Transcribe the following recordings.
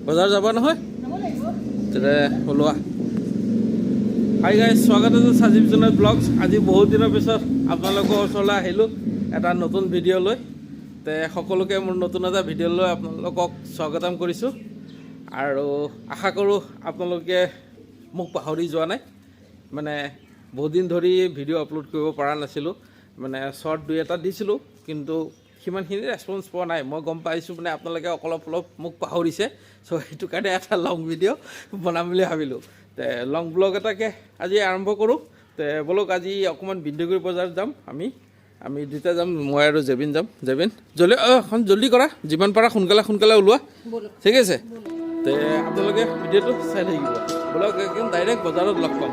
বজাৰ যাবা নহয় তেনে ওলোৱা হাই গাইজ স্বাগত আছে সাজীৱ জুনাইদ ব্লগছ আজি বহুত দিনৰ পিছত আপোনালোকৰ ওচৰলৈ আহিলোঁ এটা নতুন ভিডিঅ' লৈ তে সকলোকে মোৰ নতুন এটা ভিডিঅ' লৈ আপোনালোকক স্বাগতম কৰিছোঁ আৰু আশা কৰোঁ আপোনালোকে মোক পাহৰি যোৱা নাই মানে বহুত দিন ধৰি ভিডিঅ' আপলোড কৰিব পৰা নাছিলোঁ মানে শ্বৰ্ট দুই এটা দিছিলোঁ কিন্তু সিমানখিনি ৰেছপন্স পোৱা নাই মই গম পাইছোঁ মানে আপোনালোকে অলপ মোক পাহৰিছে চ' সেইটো কাৰণে এটা লং ভিডিঅ' বনাম বুলি ভাবিলোঁ তে লং ব্লগ এটাকে আজি আৰম্ভ কৰোঁ তে বলক আজি অকণমান বিন্দুগুৰি বজাৰত যাম আমি দুটা যাম মই আৰু জেবিন যাম জেবিন এখন জল্দি কৰা যিমান পাৰা সোনকালে ওলোৱা ঠিক আছে তে আপোনালোকে ভিডিঅ'টো চাই থাকিব বলক একদম ডাইৰেক্ট বজাৰত লগ পাম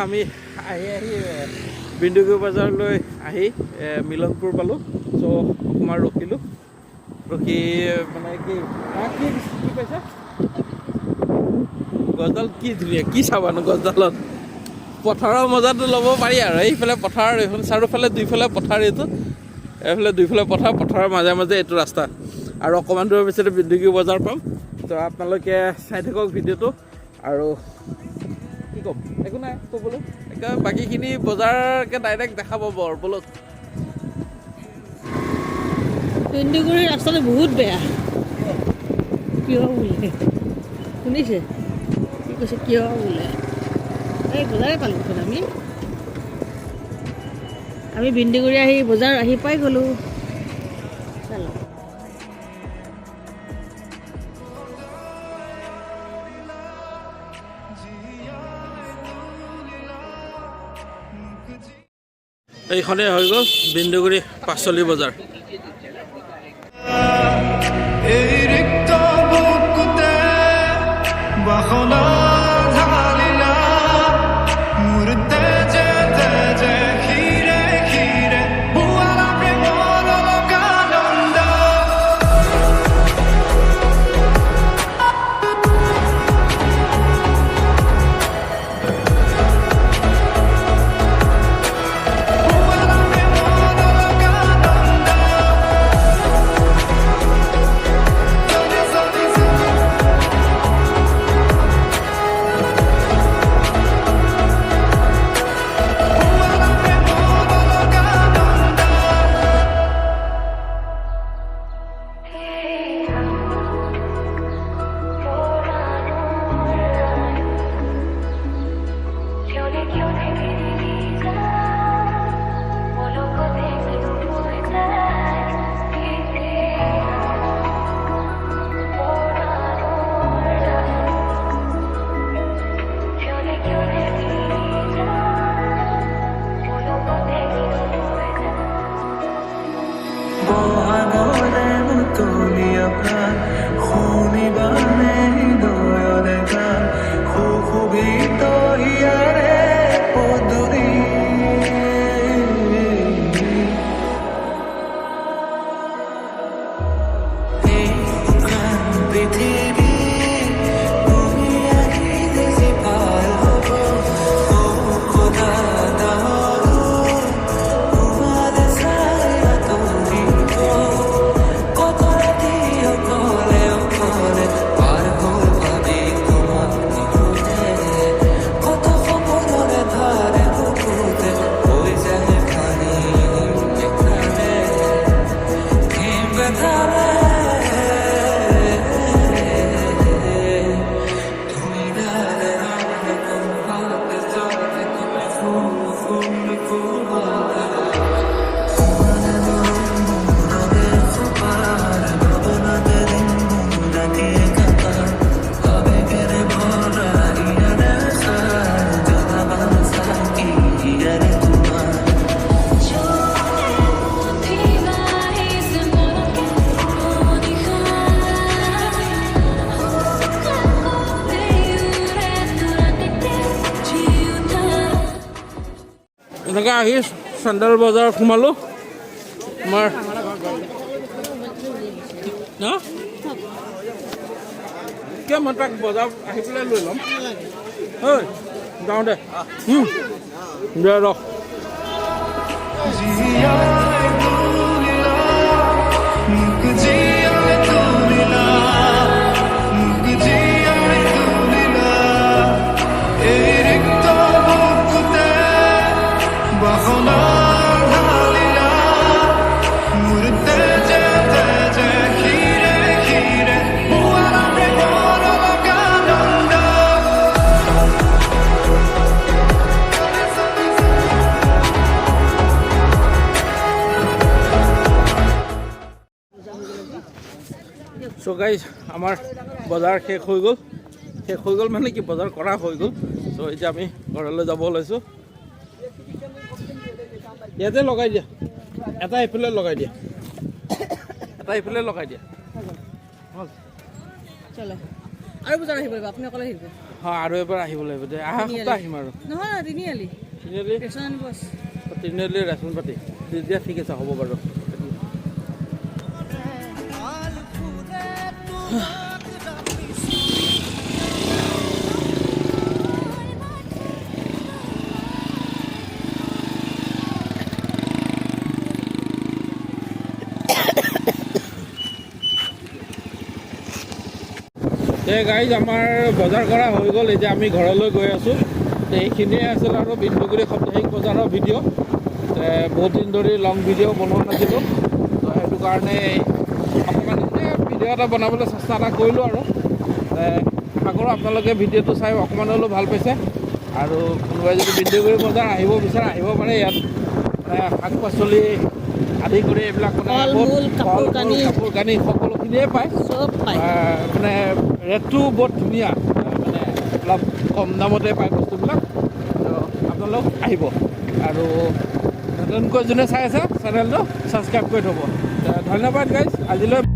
আমি আহি বিন্দুগুৰি বজাৰলৈ আহি মিলনপুৰ পালোঁ চ' অকণমান ৰখি মানে কি পাইছা গছডাল কি ধুনীয়া কি চাবানো গছডালত পথাৰৰ মজাটো ল'ব পাৰি আৰু এইফালে পথাৰ এইখন চাৰিওফালে দুইফালে পথাৰ এইফালে দুইফালে পথাৰৰ মাজে এইটো ৰাস্তা আৰু অকণমান দূৰৰ পিছতে বিন্দুগুৰি বজাৰ পাম তো আপোনালোকে চাই থাকক ভিডিঅ'টো আৰু কি ক'ম একো নাই ক'বলৈ বাকীখিনি বজাৰকে ডাইৰেক্ট দেখা পাব আৰু বলক বিন্দুগুৰি ৰাস্তাটো বহুত বেয়া কিয় বোলে শুনিছে কি কৈছে কিয় বোলে এই বজাৰে পালোঁচোন আমি বিন্দুগুৰি আহি বজাৰ আহি পাই গ'লোঁ এইখনেই হৈ গ'ল বিন্দুগুৰি পাচলি বজাৰ কত ৰাতি কলে এনেকৈ আহি চেণ্ট্ৰেল বজাৰত সোমালোঁ আমাৰ ন কিয় মই তাক বজাৰ আহি পেলাই লৈ ল'ম ঐ যাওঁ দে দে ৰহ চ' গাইজ আমাৰ বজাৰ শেষ হৈ গ'ল মানে কি বজাৰ কৰা হৈ গ'ল চ' এতিয়া আমি ঘৰলৈ যাব ওলাইছোঁ ইয়াতে লগাই দিয়া এটা এইফালে লগাই দিয়া চলো আৰু বজাৰ আহিব আপুনি অকলে আহিব হয় আৰু এবাৰ আহিব লাগিব দে অহা সপ্তাহ আহিম আৰু নহয় তিনিআলি ৰেচন আনিব আছে তিনিআলি ৰেচন পাতি দিয়া ঠিক আছে হ'ব বাৰু গাইজ আমাৰ বজাৰ কৰা হৈ গ'ল এতিয়া আমি ঘৰলৈ গৈ আছোঁ এইখিনিয়ে আছিল আৰু বিন্দুগুৰি সাপ্তাহিক বজাৰৰ ভিডিঅ' বহুত দিন ধৰি লং ভিডিঅ' বনোৱা নাছিলোঁ তো সেইটো কাৰণে অকণমান ভিডিঅ' এটা বনাবলৈ চেষ্টা এটা কৰিলোঁ আৰু আশা কৰোঁ আপোনালোকে ভিডিঅ'টো চাই অকণমান হ'লেও ভাল পাইছে আৰু কোনোবাই যদি বিন্দুগুৰি বজাৰ আহিব বিচাৰে আহিব পাৰে ইয়াত শাক পাচলি আদি কৰি এইবিলাক মানে কাপোৰ কানি সকলোখিনিয়ে পায় চব পায় মানে ৰেটটো বৰ ধুনীয়া মানে অলপ কম দামতে পায় বস্তুবিলাক আপোনালোক আহিব আৰু নতুনকৈ যোনে চাই আছে চেনেলটো ছাবস্ক্ৰাইব কৰি থ'ব ধন্যবাদ গাইজ আজিলৈ